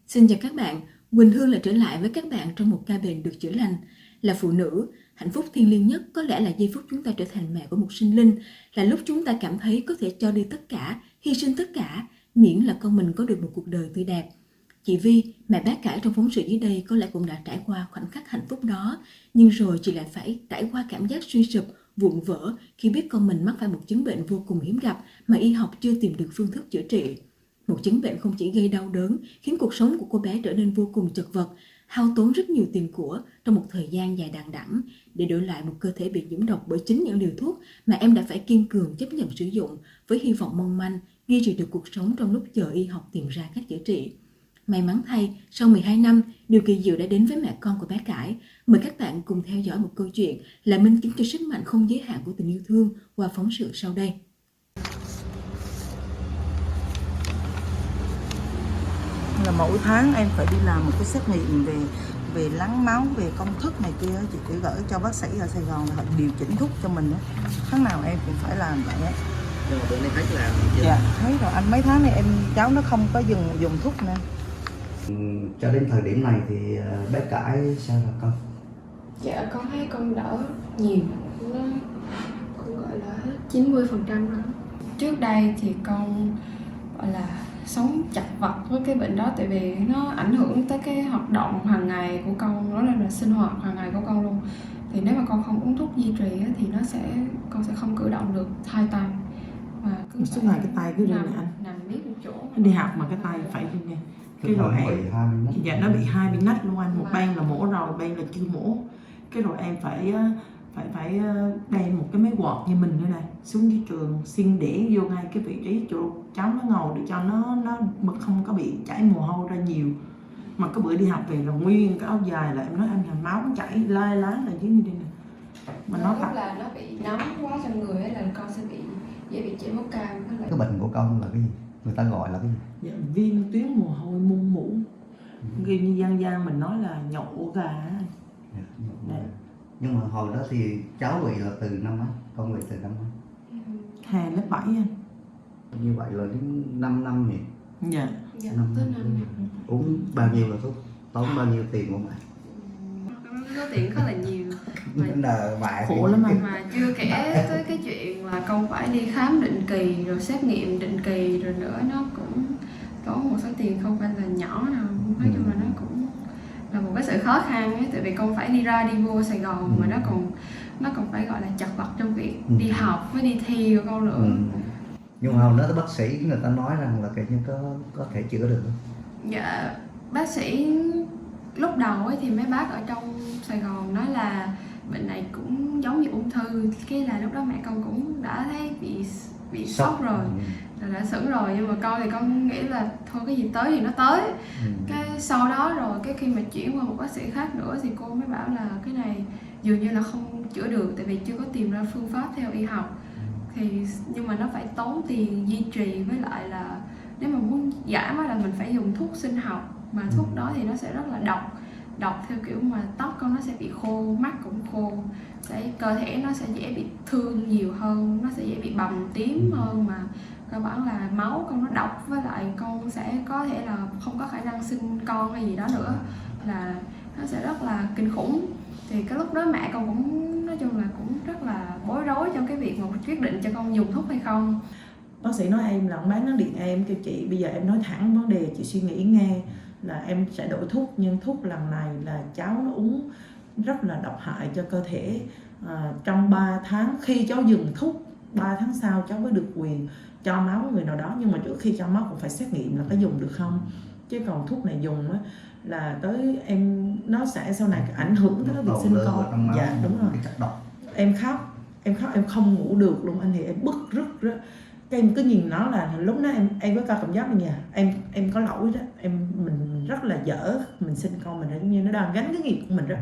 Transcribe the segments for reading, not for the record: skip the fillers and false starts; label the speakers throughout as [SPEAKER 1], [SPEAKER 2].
[SPEAKER 1] Xin chào các bạn, Quỳnh Hương lại trở lại với các bạn trong một ca bệnh được chữa lành. Là phụ nữ, hạnh phúc thiêng liêng nhất có lẽ là giây phút chúng ta trở thành mẹ của một sinh linh, là lúc chúng ta cảm thấy có thể cho đi tất cả, hy sinh tất cả, miễn là con mình có được một cuộc đời tươi đẹp. Chị Vi, mẹ bác cải trong phóng sự dưới đây có lẽ cũng đã trải qua khoảnh khắc hạnh phúc đó, nhưng rồi chị lại phải trải qua cảm giác suy sụp, vụn vỡ khi biết con mình mắc phải một chứng bệnh vô cùng hiếm gặp mà y học chưa tìm được phương thức chữa trị. Một chứng bệnh không chỉ gây đau đớn, khiến cuộc sống của cô bé trở nên vô cùng chật vật, hao tốn rất nhiều tiền của trong một thời gian dài đằng đẵng để đổi lại một cơ thể bị nhiễm độc bởi chính những liều thuốc mà em đã phải kiên cường chấp nhận sử dụng với hy vọng mong manh duy trì được cuộc sống trong lúc chờ y học tìm ra cách chữa trị. May mắn thay, sau 12 năm, điều kỳ diệu đã đến với mẹ con của bé Cải. Mời các bạn cùng theo dõi một câu chuyện là minh chứng cho sức mạnh không giới hạn của tình yêu thương qua phóng sự sau đây.
[SPEAKER 2] Là mỗi tháng em phải đi làm một cái xét nghiệm về lắng máu, về công thức này kia, chị phải gửi cho bác sĩ ở Sài Gòn là họ điều chỉnh thuốc cho mình đó. Tháng nào em cũng phải làm vậy á.
[SPEAKER 3] Nhưng mà bữa nay thấy làm chưa?
[SPEAKER 2] Dạ, thấy rồi anh, mấy tháng này cháu nó không có dùng thuốc nữa.
[SPEAKER 3] Cho đến thời điểm này thì bé Cải sao là con?
[SPEAKER 4] Dạ con thấy con đỡ nhiều, nó cũng gọi là hết 90% rồi. Trước đây thì con gọi là sống chật vật với cái bệnh đó, tại vì nó ảnh hưởng tới cái hoạt động hàng ngày của con, đó là sinh hoạt hàng ngày của con luôn. Thì nếu mà con không uống thuốc duy trì thì con sẽ không cử động được hai tay, và cứ
[SPEAKER 2] Suốt ngày cái tay cứ run nè anh.
[SPEAKER 4] nằm miết một chỗ.
[SPEAKER 2] Anh đi học mà cái tay phải run nè. Cái rồi em, dạ nó bị hai bên nách luôn anh, một bên là mổ rồi, bên là chưa mổ. Cái rồi em phải đem một cái máy quạt như mình nữa này xuống dưới trường, xin để vô ngay cái vị trí chỗ cháu nó ngồi để cho nó không có bị chảy mồ hôi ra nhiều. Mà cái bữa đi học về là nguyên cái áo dài là em nói anh là máu chảy lai lá là dưới như đây nè. Mà nó
[SPEAKER 4] lúc là nó bị nóng quá trong người ấy, là con sẽ dễ bị chảy máu cam.
[SPEAKER 3] Cái bệnh của con là cái gì? Người ta gọi là cái gì?
[SPEAKER 2] dạ, viêm tuyến mồ hôi muôn mủ. Ghi như dân gian mình nói là nhậu gà.
[SPEAKER 3] Dạ. Nhưng mà hồi đó thì cháu bị là từ năm mấy? Con bị từ năm mấy?
[SPEAKER 2] Hè lớp 7 anh.
[SPEAKER 3] Như vậy là đến 5 năm nhỉ?
[SPEAKER 4] Dạ, tới năm.
[SPEAKER 3] Uống bao nhiêu là thuốc? Tốn bao nhiêu tiền của mẹ?
[SPEAKER 4] Số tiền khá là nhiều
[SPEAKER 3] Mẹ
[SPEAKER 2] khổ lắm anh.
[SPEAKER 4] mà chưa kể tới cái chuyện là con phải đi khám định kỳ rồi xét nghiệm định kỳ rồi nữa, nó cũng tốn một số tiền không phải là nhỏ nào. Nói chung là nó cũng là một cái sự khó khăn ấy, tại vì con phải đi ra đi vô Sài Gòn mà nó còn phải gọi là chật vật trong việc đi học với đi thi của con nữa.
[SPEAKER 3] Nhưng mà hồi đó bác sĩ người ta nói rằng là cái như có thể chữa được không?
[SPEAKER 4] Dạ, bác sĩ lúc đầu ấy thì mấy bác ở trong Sài Gòn nói là bệnh này cũng giống như ung thư. Cái là lúc đó mẹ con cũng đã thấy bị sốc rồi, là đã sững rồi. Nhưng mà con thì con nghĩ là thôi cái gì tới thì nó tới. Cái sau đó rồi cái khi mà chuyển qua một bác sĩ khác nữa thì cô mới bảo là cái này dường như là không chữa được, tại vì chưa có tìm ra phương pháp theo y học. Nhưng mà nó phải tốn tiền duy trì, với lại là nếu mà muốn giảm là mình phải dùng thuốc sinh học, mà thuốc đó thì nó sẽ rất là độc theo kiểu mà tóc con nó sẽ bị khô, mắt cũng khô, cơ thể nó sẽ dễ bị thương nhiều hơn, nó sẽ dễ bị bầm tím hơn, mà cơ bản là máu con nó độc, với lại con sẽ có thể là không có khả năng sinh con hay gì đó nữa, là nó sẽ rất là kinh khủng. Thì cái lúc đó mẹ con cũng nói chung là cũng rất là bối rối trong cái việc mà quyết định cho con dùng thuốc hay không.
[SPEAKER 2] Bác sĩ nói em là ông bán nó điện em kêu chị bây giờ em nói thẳng vấn đề, chị suy nghĩ nghe là em sẽ đổi thuốc, nhưng thuốc lần này là cháu nó uống rất là độc hại cho cơ thể. Trong 3 tháng khi cháu dừng thuốc, 3 tháng sau cháu mới được quyền cho máu người nào đó, nhưng mà trước khi cho máu cũng phải xét nghiệm là có dùng được không, chứ còn thuốc này dùng á là tới em nó sẽ sau này ảnh hưởng tới cái việc sinh con. Dạ đúng rồi. Em khóc em không ngủ được luôn anh, thì em bứt rứt đó. Cái em cứ nhìn nó là lúc đó em có cảm giác như em có lỗi đó, mình rất là dở, mình sinh con mình giống như nó đang gánh cái nghiệp của mình đó.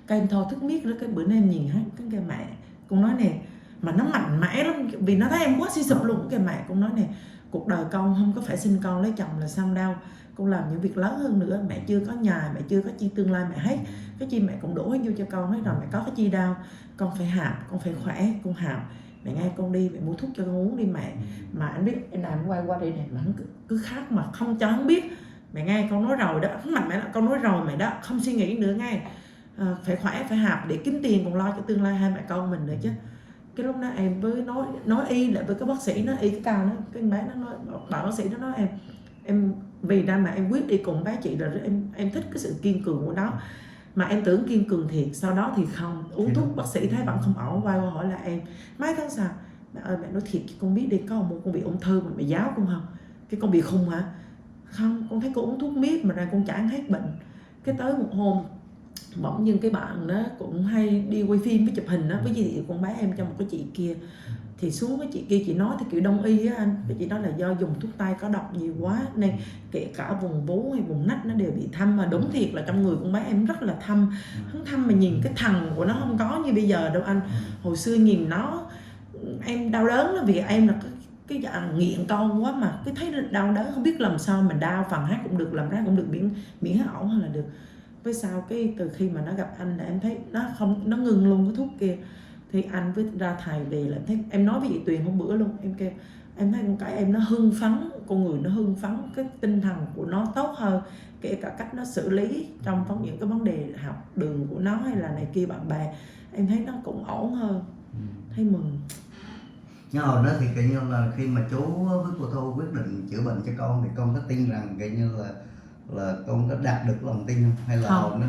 [SPEAKER 2] Cái em thôi thức miết đó. Cái bữa nay em nhìn hết cái mẹ con nói nè, mà nó mạnh mẽ lắm vì nó thấy em quá suy sụp luôn. Cái mẹ con nói nè, cuộc đời con không có phải sinh con lấy chồng là xong đâu, con làm những việc lớn hơn nữa, mẹ chưa có nhà, mẹ chưa có chi tương lai, mẹ hết cái chi mẹ cũng đổ hết vô cho con hết rồi, mẹ có cái chi đâu, con phải học, con phải khỏe, con học, mẹ nghe con đi, mẹ mua thuốc cho con uống đi mẹ. Mà anh biết em làm quay qua đây này mà hắn cứ khát mà không cho hắn biết, mẹ nghe con nói rồi đó, hắn mạnh mẽ là con nói rồi mẹ đó, không suy nghĩ nữa nghe. Phải khỏe, phải học để kiếm tiền còn lo cho tương lai hai mẹ con mình nữa chứ. Cái lúc đó em mới nói y lại với cái bác sĩ, nó y cái cao, nó cái bé nó nói, bảo bác sĩ nó nói em vì ra mà em quyết đi cùng bé chị là em thích cái sự kiên cường của nó, mà em tưởng kiên cường thiệt, sau đó thì không, uống thuốc bác sĩ thấy vẫn không ổn, quay qua hỏi là em mấy tháng sau, mẹ ơi mẹ nói thiệt con biết đi, có một con bị ung thư mà mẹ giáo con không, cái con bị khùng hả? Không, con thấy con uống thuốc miết mà ra con chả hết bệnh. Cái tới một hôm bỗng dưng cái bạn đó cũng hay đi quay phim với chụp hình đó với chị con bé em cho một cái chị kia, thì xuống với chị kia chị nói thì kiểu đông y á anh, cái chị nói là do dùng thuốc tây có độc nhiều quá nên kể cả vùng vú hay vùng nách nó đều bị thâm, mà đúng thiệt là trong người con bé em rất là thâm, hắn thâm mà nhìn cái thằng của nó không có như bây giờ đâu anh. Hồi xưa nhìn nó em đau đớn là vì em là cái dạng nghiện con quá, mà cái thấy đau đớn không biết làm sao mà đau, phần hát cũng được, làm ra cũng được, miễn hát ổn hay là được. Với sau cái từ khi mà nó gặp anh là em thấy nó ngừng luôn cái thuốc kia, thì anh với ra thầy về là em thấy, em nói với chị Tuyền hôm bữa luôn, em kêu em thấy con cái em nó hưng phấn, con người nó hưng phấn, cái tinh thần của nó tốt hơn, kể cả cách nó xử lý trong những cái vấn đề học đường của nó hay là này kia bạn bè, em thấy nó cũng ổn hơn, thấy mừng.
[SPEAKER 3] Nhưng hồi đó thì kiểu như là khi mà chú với cô Thu quyết định chữa bệnh cho con thì con có tin rằng kiểu như là con có đạt được lòng tin không, hay là
[SPEAKER 2] Không.
[SPEAKER 3] nó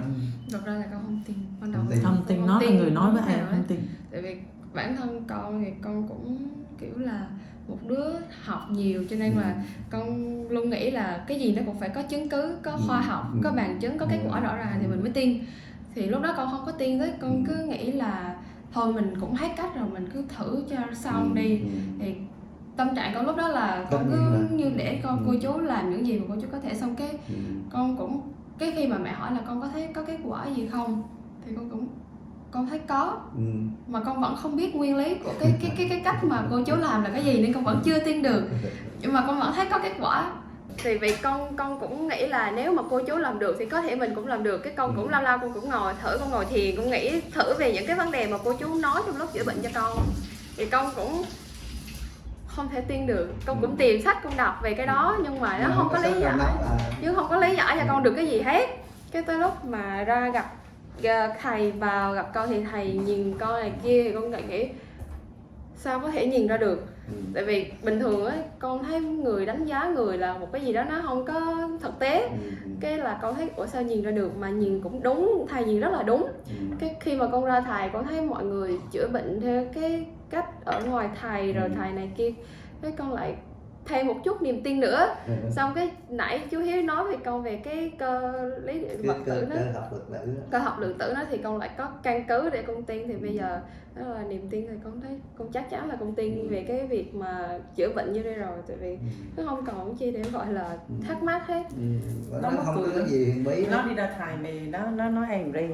[SPEAKER 4] Thật ra là con không tin, ban đầu
[SPEAKER 2] Không tin, nó là người nói với em không tin.
[SPEAKER 4] Tại vì bản thân con thì con cũng kiểu là một đứa học nhiều, cho nên là con luôn nghĩ là cái gì nó cũng phải có chứng cứ, có khoa học, có bằng chứng, có kết quả rõ ràng thì mình mới tin. Thì lúc đó con không có tin tới, con cứ nghĩ là thôi mình cũng hết cách rồi, mình cứ thử cho xong đi. Thì tâm trạng con lúc đó là con cứ như để con cô chú làm những gì mà cô chú có thể, xong cái con cũng cái khi mà mẹ hỏi là con có thấy có kết quả gì không thì con thấy có, mà con vẫn không biết nguyên lý của cái cách mà cô chú làm là cái gì nên con vẫn chưa tin được, nhưng mà con vẫn thấy có kết quả. Thì vì con cũng nghĩ là nếu mà cô chú làm được thì có thể mình cũng làm được. Cái con cũng lâu lâu con cũng ngồi thử, con ngồi thiền, con nghĩ thử về những cái vấn đề mà cô chú nói trong lúc chữa bệnh cho con, thì con cũng không thể tin được. Con cũng tìm sách con đọc về cái đó nhưng mà nó không có lý giải, chứ không có lý giải cho con được cái gì hết. Cái tới lúc mà ra gặp thầy vào gặp con thì thầy nhìn con này kia thì con lại nghĩ sao có thể nhìn ra được. Tại vì bình thường ấy con thấy người đánh giá người là một cái gì đó nó không có thực tế, cái là con thấy ủa sao nhìn ra được, mà nhìn cũng đúng, thầy nhìn rất là đúng. Cái khi mà con ra thầy con thấy mọi người chữa bệnh theo cái cách ở ngoài thầy rồi thầy này kia, cái con lại thêm một chút niềm tin nữa. Xong cái nãy chú Hiếu nói về con về cái cơ lý vật tử đó, cơ học lượng tử đó, thì con lại có căn cứ để con tin. Thì bây giờ đó là niềm tin, thì con thấy con chắc chắn là con tin về cái việc mà chữa bệnh như đây rồi. Tại vì nó không còn chi để gọi là thắc mắc hết.
[SPEAKER 3] Nó không có gì huyền bí.
[SPEAKER 2] Nó đi ra thầy mày nó nói em đi,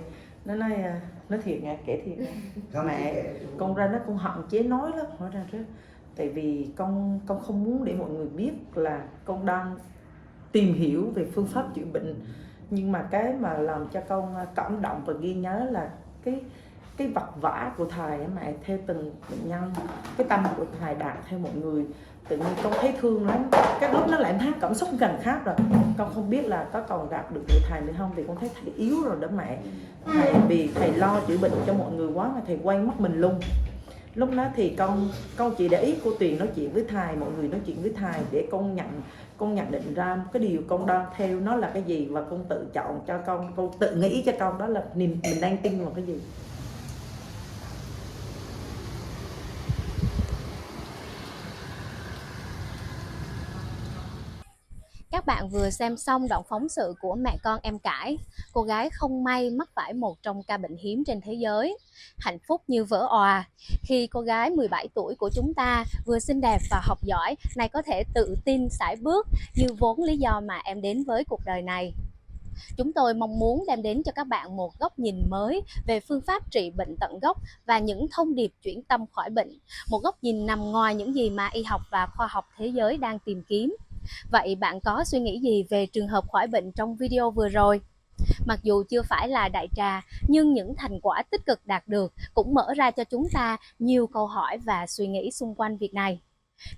[SPEAKER 2] nó nói thiệt nha, kể thiệt nha. Mẹ con ra nó con hạn chế nói lắm, hỏi ra trước. Tại vì con không muốn để mọi người biết là con đang tìm hiểu về phương pháp chữa bệnh. Nhưng mà cái mà làm cho con cảm động và ghi nhớ là cái vật vã của thầy á mẹ, theo từng bệnh nhân, cái tâm của thầy đạt theo mọi người. Tự nhiên con thấy thương lắm. Cái lúc nó lại em thấy cảm xúc gần khác rồi. Con không biết là có còn đạt được người thầy nữa không, thì con thấy thầy yếu rồi đó mẹ. Thầy vì thầy lo chữa bệnh cho mọi người quá mà thầy quên mất mình luôn. Lúc đó thì con chỉ để ý cô Tuyền nói chuyện với thầy, mọi người nói chuyện với thầy để con nhận định ra cái điều con đang theo nó là cái gì, và con tự chọn cho con tự nghĩ cho con đó là mình đang tin vào cái gì.
[SPEAKER 5] Các bạn vừa xem xong đoạn phóng sự của Mẹ Con Em Cãi, cô gái không may mắc phải một trong ca bệnh hiếm trên thế giới. Hạnh phúc như vỡ òa khi cô gái 17 tuổi của chúng ta vừa xinh đẹp và học giỏi này có thể tự tin sải bước như vốn lý do mà em đến với cuộc đời này. Chúng tôi mong muốn đem đến cho các bạn một góc nhìn mới về phương pháp trị bệnh tận gốc và những thông điệp chuyển tâm khỏi bệnh, một góc nhìn nằm ngoài những gì mà y học và khoa học thế giới đang tìm kiếm. Vậy bạn có suy nghĩ gì về trường hợp khỏi bệnh trong video vừa rồi? Mặc dù chưa phải là đại trà, nhưng những thành quả tích cực đạt được cũng mở ra cho chúng ta nhiều câu hỏi và suy nghĩ xung quanh việc này.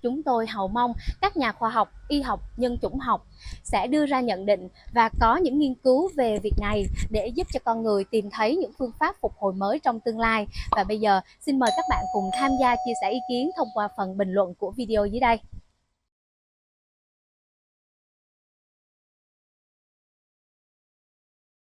[SPEAKER 5] Chúng tôi hầu mong các nhà khoa học, y học, nhân chủng học sẽ đưa ra nhận định và có những nghiên cứu về việc này để giúp cho con người tìm thấy những phương pháp phục hồi mới trong tương lai. Và bây giờ xin mời các bạn cùng tham gia chia sẻ ý kiến thông qua phần bình luận của video dưới đây.